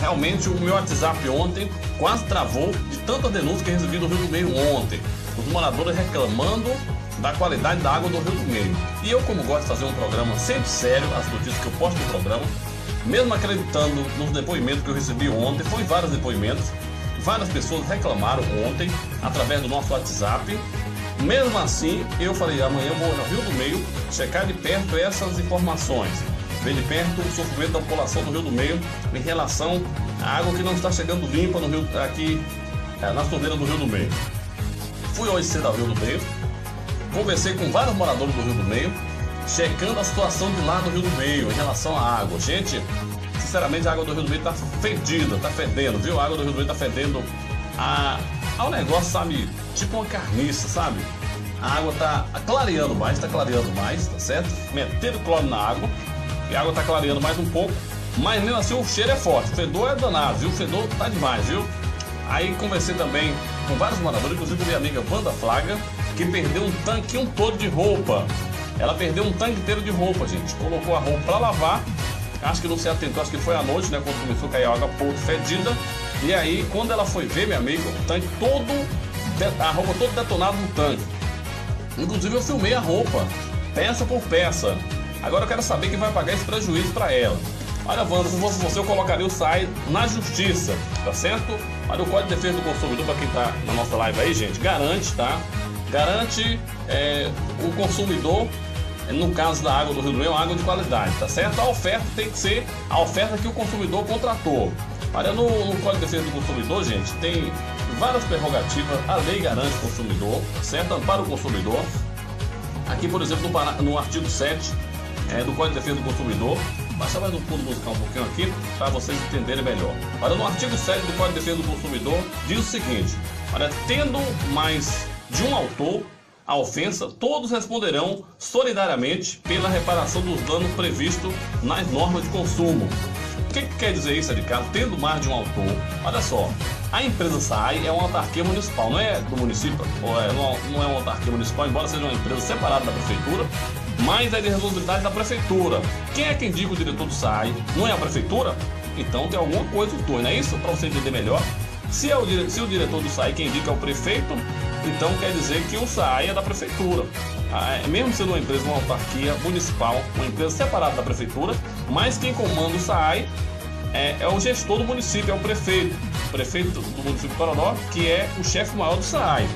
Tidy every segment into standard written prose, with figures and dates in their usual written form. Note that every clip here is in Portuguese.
realmente o meu WhatsApp ontem quase travou de tanta denúncia que recebi do Rio do Meio ontem. Os moradores reclamando da qualidade da água do Rio do Meio. E eu, como gosto de fazer um programa sempre sério, as notícias que eu posto no programa, mesmo acreditando nos depoimentos que eu recebi ontem, foi vários depoimentos, várias pessoas reclamaram ontem através do nosso WhatsApp. Mesmo assim, eu falei, amanhã eu vou no Rio do Meio checar de perto essas informações, ver de perto o sofrimento da população do Rio do Meio em relação à água que não está chegando limpa no Rio, aqui nas torneiras do Rio do Meio. Fui hoje cedo ao Rio do Meio, conversei com vários moradores do Rio do Meio, checando a situação de lá do Rio do Meio em relação à água. Gente, sinceramente a água do Rio do Meio está fedida, está fedendo, viu? A água do Rio do Meio está fedendo ao negócio, sabe? Tipo uma carniça, sabe? A água está clareando mais, tá certo? Metendo cloro na água, e a água está clareando mais um pouco, mas mesmo assim o cheiro é forte, o fedor é danado, viu? O fedor tá demais, viu? Aí conversei também com vários moradores, inclusive com minha amiga Wanda Flaga, que perdeu um tanquinho todo de roupa. Ela perdeu um tanque inteiro de roupa, gente. Colocou a roupa para lavar, acho que não se atentou, acho que foi à noite, né? Quando começou a cair água pouco fedida. E aí, quando ela foi ver, minha amiga, o tanque todo, a roupa toda detonada no tanque. Inclusive eu filmei a roupa, peça por peça. Agora eu quero saber quem vai pagar esse prejuízo para ela. Olha, Wanda, se fosse você, eu colocaria o SAI na justiça, tá certo? Olha, o Código de Defesa do Consumidor, para quem tá na nossa live aí, gente, garante, tá? Garante o consumidor, no caso da água do Rio do Meio, água de qualidade, tá certo? A oferta tem que ser a oferta que o consumidor contratou. Olha, no Código de Defesa do Consumidor, gente, tem várias prerrogativas, a lei garante o consumidor, tá certo? Ampara o consumidor. Aqui, por exemplo, no artigo 7 do Código de Defesa do Consumidor, baixa mais no fundo musical um pouquinho aqui, para vocês entenderem melhor. Olha, no artigo 7 do Código de Defesa do Consumidor, diz o seguinte: olha, tendo mais de um autor a ofensa, todos responderão solidariamente pela reparação dos danos previstos nas normas de consumo. O que quer dizer isso, Ricardo? Tendo mais de um autor, olha só, a empresa SAI é uma autarquia municipal, não é do município, não é uma autarquia municipal, embora seja uma empresa separada da prefeitura, mas é de responsabilidade da prefeitura. Quem é quem indica o diretor do SAI? Não é a prefeitura? Então tem alguma coisa dos dois, não é isso? Para você entender melhor. Se o diretor do SAI quem indica é o prefeito, então quer dizer que o SAI é da prefeitura. Mesmo sendo uma empresa, uma autarquia municipal, uma empresa separada da prefeitura, mas quem comanda o SAI é o gestor do município, é o prefeito do município de Coronó, que é o chefe maior do SAI,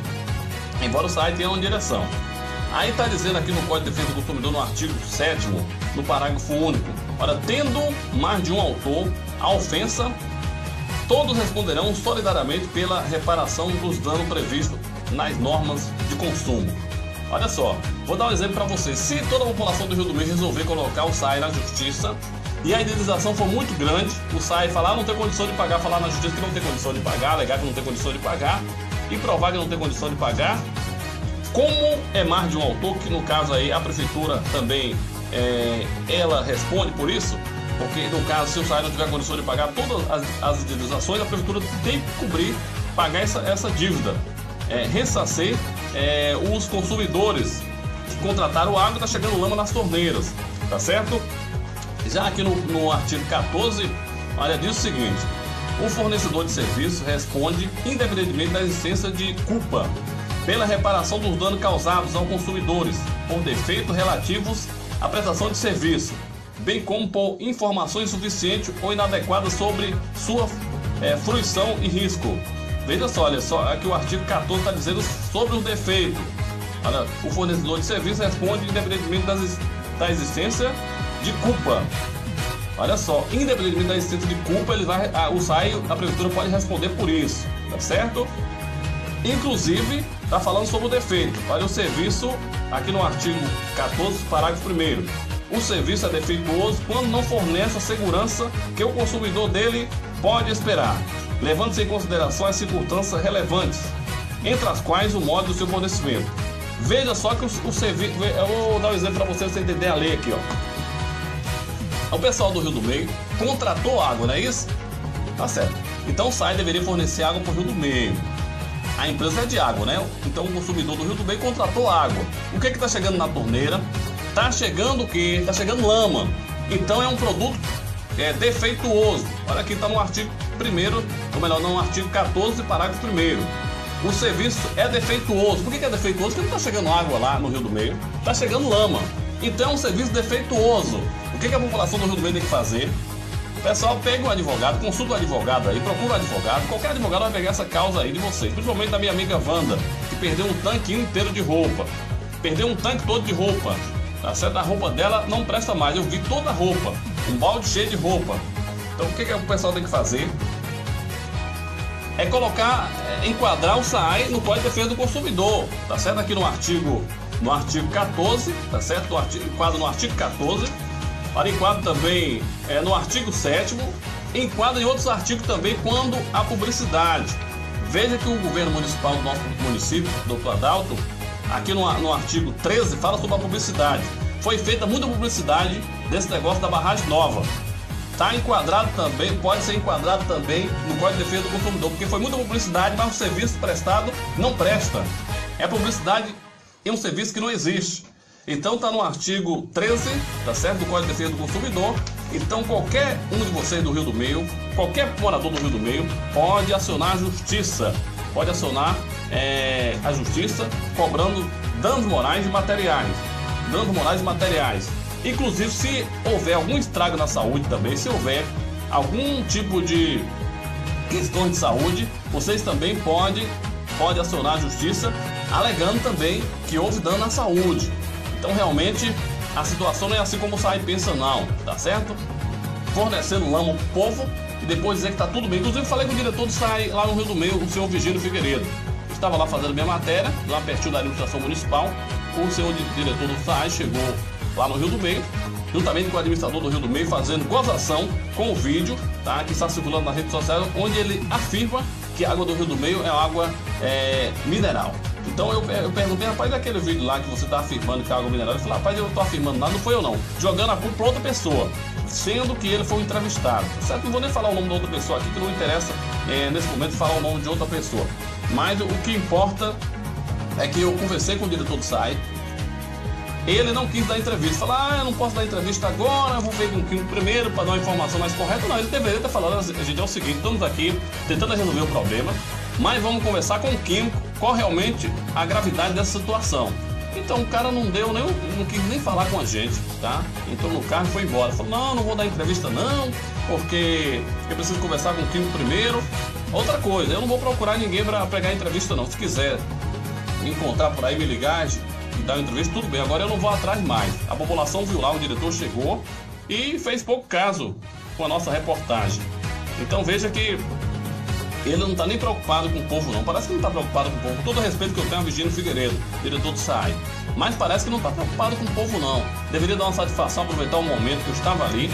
embora o SAI tenha uma direção. Aí está dizendo aqui no Código de Defesa do Consumidor, no artigo 7º, no parágrafo único, olha, tendo mais de um autor a ofensa, todos responderão solidariamente pela reparação dos danos previstos nas normas de consumo. Olha só, vou dar um exemplo para vocês. Se toda a população do Rio do Meio resolver colocar o SAI na justiça e a indenização for muito grande, o SAI falar não tem condição de pagar, falar na justiça que não tem condição de pagar, alegar que não tem condição de pagar e provar que não tem condição de pagar, como é mais de um autor, que no caso aí a prefeitura também ela responde por isso, porque no caso se o SAI não tiver condição de pagar todas as indenizações, a prefeitura tem que cobrir, pagar essa dívida, ressarcer os consumidores que contrataram água e está chegando lama nas torneiras, tá certo? Já aqui no artigo 14, olha, diz o seguinte: o fornecedor de serviço responde independentemente da existência de culpa pela reparação dos danos causados aos consumidores por defeitos relativos à prestação de serviço, bem como por informações insuficientes ou inadequadas sobre sua fruição e risco. Veja só, olha só, aqui o artigo 14 está dizendo sobre os defeitos. Olha, o fornecedor de serviço responde independentemente da existência de culpa. Olha só, independentemente da existência de culpa, o SAI, a prefeitura pode responder por isso, tá certo? Inclusive, está falando sobre o defeito. Olha o serviço, aqui no artigo 14, parágrafo 1º. O serviço é defeituoso quando não fornece a segurança que o consumidor dele pode esperar, levando-se em consideração as circunstâncias relevantes, entre as quais o modo do seu fornecimento. Veja só que o serviço... Eu vou dar um exemplo para você entender a lei aqui, ó. O pessoal do Rio do Meio contratou água, não é isso? Tá certo. Então o SAI deveria fornecer água para o Rio do Meio. A empresa é de água, né? Então o consumidor do Rio do Meio contratou água. O que está chegando na torneira? Tá chegando o quê? Tá chegando lama. Então é um produto defeituoso. Olha aqui, está no artigo 1º, ou melhor, no artigo 14, parágrafo 1º. O serviço é defeituoso. Por que é defeituoso? Porque não está chegando água lá no Rio do Meio, está chegando lama. Então é um serviço defeituoso. O que a população do Rio do Meio tem que fazer? O pessoal pega um advogado, consulta o advogado aí, procura um advogado. Qualquer advogado vai pegar essa causa aí de vocês. Principalmente da minha amiga Wanda, que perdeu um tanque inteiro de roupa. Perdeu um tanque todo de roupa. Tá certo? A roupa dela não presta mais. Eu vi toda a roupa. Um balde cheio de roupa. Então o que o pessoal tem que fazer? É colocar, enquadrar o SAAI no Código de Defesa do Consumidor. Tá certo? Aqui no artigo 14, tá certo? Enquadra no artigo 14. Para enquadro também no artigo 7º, enquadra em outros artigos também quando a publicidade. Veja que o governo municipal do nosso município, doutor Adalto, aqui no artigo 13, fala sobre a publicidade. Foi feita muita publicidade desse negócio da barragem nova. Está enquadrado também, pode ser enquadrado também no Código de Defesa do Consumidor, porque foi muita publicidade, mas o serviço prestado não presta. É publicidade em um serviço que não existe. Então está no artigo 13, tá certo, do Código de Defesa do Consumidor. Então qualquer um de vocês do Rio do Meio, qualquer morador do Rio do Meio, pode acionar a justiça. Pode acionar a justiça cobrando danos morais e materiais. Danos morais e materiais. Inclusive, se houver algum estrago na saúde também, se houver algum tipo de questão de saúde, vocês também podem acionar a justiça, alegando também que houve dano à saúde. Então realmente a situação não é assim como o SAAI pensa não, tá certo? Fornecendo lama pro povo e depois dizer que tá tudo bem. Inclusive falei com o diretor do SAAI lá no Rio do Meio, o senhor Virgílio Figueiredo. Estava lá fazendo minha matéria, lá pertinho da administração municipal. O senhor diretor do SAAI chegou lá no Rio do Meio, juntamente com o administrador do Rio do Meio, fazendo gozação com o vídeo, tá, que está circulando nas redes sociais, onde ele afirma que a água do Rio do Meio é água mineral. Então eu perguntei, rapaz, daquele vídeo lá que você está afirmando que é água mineral, eu falei, rapaz, eu estou afirmando nada, não foi eu não, jogando a culpa para outra pessoa, sendo que ele foi entrevistado, certo? Não vou nem falar o nome da outra pessoa aqui, que não interessa nesse momento falar o nome de outra pessoa, mas o que importa é que eu conversei com o diretor do SAAI. Ele não quis dar entrevista, falar, eu não posso dar entrevista agora, eu vou ver com o Kim primeiro para dar uma informação mais correta. Não, ele deveria ter falado, gente, é o seguinte, estamos aqui tentando resolver o problema, mas vamos conversar com o Kim, qual realmente a gravidade dessa situação. Então o cara não quis nem falar com a gente, tá? Entrou no carro e foi embora. Falou, não vou dar entrevista não, porque eu preciso conversar com o Kim primeiro. Outra coisa, eu não vou procurar ninguém para pegar entrevista não. Se quiser me encontrar por aí, me ligar e dar uma entrevista, tudo bem. Agora eu não vou atrás mais. A população viu lá, o diretor chegou e fez pouco caso com a nossa reportagem. Então veja que ele não está nem preocupado com o povo não. Parece que não está preocupado com o povo. Com todo o respeito que eu tenho a Virgílio Figueiredo, diretor do SAAI. Mas parece que não está preocupado com o povo não. Deveria dar uma satisfação, aproveitar o momento que eu estava ali,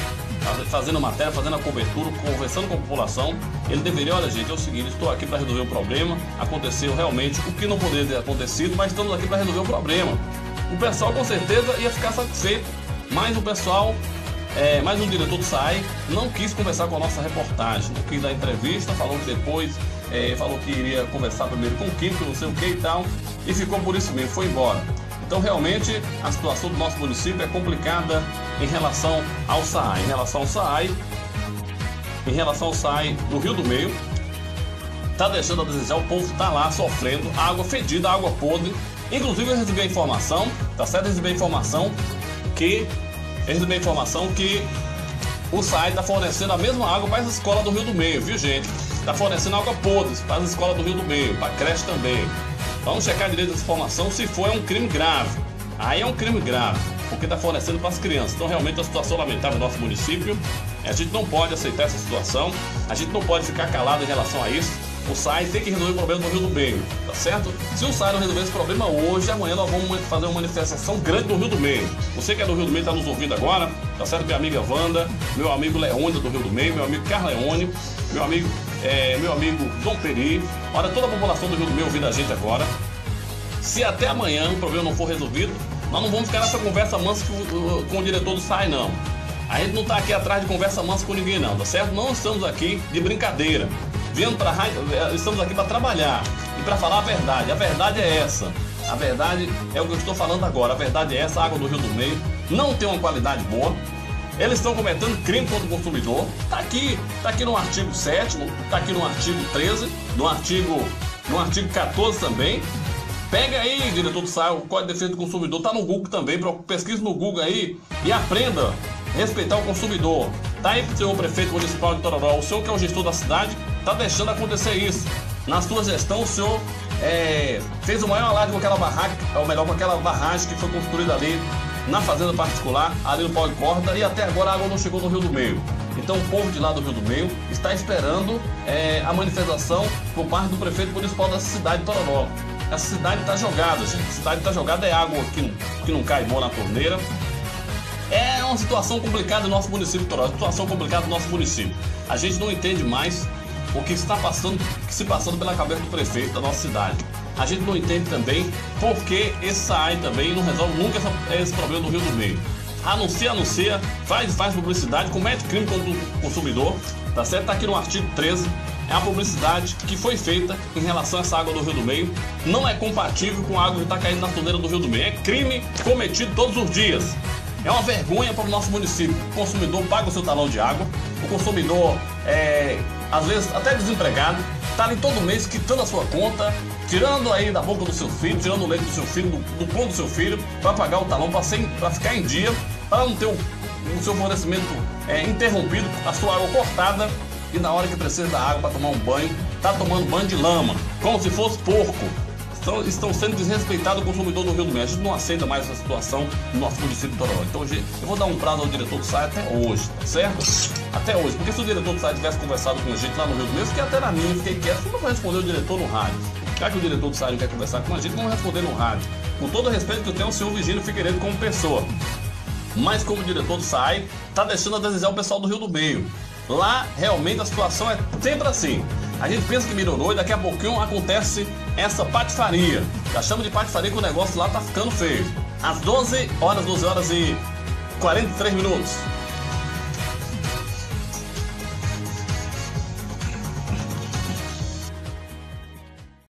fazendo matéria, fazendo a cobertura, conversando com a população. Ele deveria, olha gente, é o seguinte, estou aqui para resolver o problema. Aconteceu realmente o que não poderia ter acontecido, mas estamos aqui para resolver o problema. O pessoal com certeza ia ficar satisfeito, mas o pessoal, mas o diretor do SAAI não quis conversar com a nossa reportagem, não quis dar entrevista, falou que depois, falou que iria conversar primeiro com o Kim, que não sei o que e tal, e ficou por isso mesmo, foi embora. Então realmente a situação do nosso município é complicada em relação ao SAAI. Em relação ao SAAI do Rio do Meio, está deixando a desejar, o povo está lá sofrendo, água fedida, água podre. Inclusive eu recebi a informação, tá certo? Recebi a informação que o SAAI está fornecendo a mesma água para as escolas do Rio do Meio, viu gente? Está fornecendo água podre para as escolas do Rio do Meio, para a creche também. Vamos checar direito essa informação, se for um crime grave. Aí é um crime grave, porque está fornecendo para as crianças. Então realmente é uma situação lamentável no nosso município. A gente não pode aceitar essa situação, a gente não pode ficar calado em relação a isso. O SAAI tem que resolver o problema do Rio do Meio, tá certo? Se o SAAI não resolver esse problema hoje, amanhã nós vamos fazer uma manifestação grande do Rio do Meio. Você que é do Rio do Meio está nos ouvindo agora, tá certo? Minha amiga Wanda, meu amigo Leônio do Rio do Meio, meu amigo Carlos Leônio, meu amigo Dom Peri, olha toda a população do Rio do Meio ouvindo a gente agora. Se até amanhã o problema não for resolvido, nós não vamos ficar nessa conversa mansa com o diretor do SAAI não. A gente não está aqui atrás de conversa mansa com ninguém não, tá certo? Não estamos aqui de brincadeira. Viemos para a rádio, estamos aqui para trabalhar e para falar a verdade. A verdade é essa. A verdade é o que eu estou falando agora. A verdade é essa, a água do Rio do Meio não tem uma qualidade boa. Eles estão cometendo crime contra o consumidor. Tá aqui no artigo 7º, tá aqui no artigo 13, no artigo 14 também. Pega aí, diretor do SAI, o Código de Defesa do Consumidor, tá no Google também, pesquisa no Google aí e aprenda a respeitar o consumidor. Tá aí pro senhor prefeito municipal de Itororó, o senhor que é o gestor da cidade, tá deixando acontecer isso. Na sua gestão, o senhor fez o maior alarde com aquela barraca, ou melhor, com aquela barragem que foi construída ali na fazenda particular, ali no pau de corda, e até agora a água não chegou no Rio do Meio. Então o povo de lá do Rio do Meio está esperando a manifestação por parte do prefeito municipal da cidade de Itororó. Essa cidade está jogada, gente. A cidade está jogada, é água que não cai boa na torneira. É uma situação complicada no nosso município de Itororó, situação complicada no nosso município. A gente não entende mais o que está passando, se passando pela cabeça do prefeito da nossa cidade. A gente não entende também por que esse SAAI também não resolve nunca esse problema do Rio do Meio. Anuncia, faz publicidade, comete crime contra o consumidor, tá certo? Tá aqui no artigo 13. É a publicidade que foi feita em relação a essa água do Rio do Meio. Não é compatível com a água que está caindo na torneira do Rio do Meio. É crime cometido todos os dias. É uma vergonha para o nosso município. O consumidor paga o seu talão de água. O consumidor, às vezes até desempregado, está ali todo mês quitando a sua conta, tirando aí da boca do seu filho, tirando o leite do seu filho, do pão do seu filho, para pagar o talão, para ficar em dia, para não ter o seu fornecimento interrompido, a sua água cortada. E na hora que precisa da água para tomar um banho, tá tomando banho de lama, como se fosse porco. Estão sendo desrespeitados o consumidor do Rio do Meio. A gente não aceita mais essa situação no nosso município de Itororó. Então eu vou dar um prazo ao diretor do SAI até hoje, tá certo? Até hoje, porque se o diretor do SAI tivesse conversado com a gente lá no Rio do Meio, eu fiquei até na minha, fiquei quieto, não vou responder o diretor no rádio. Já que o diretor do SAI não quer conversar com a gente, vamos responder no rádio. Com todo o respeito que eu tenho ao senhor Virgínio Figueiredo como pessoa. Mas como diretor do SAI, tá deixando a desejar o pessoal do Rio do Meio. Lá, realmente, a situação é sempre assim. A gente pensa que melhorou e daqui a pouquinho acontece essa patifaria. Já chama de patifaria que o negócio lá tá ficando feio. Às 12 horas e 43 minutos.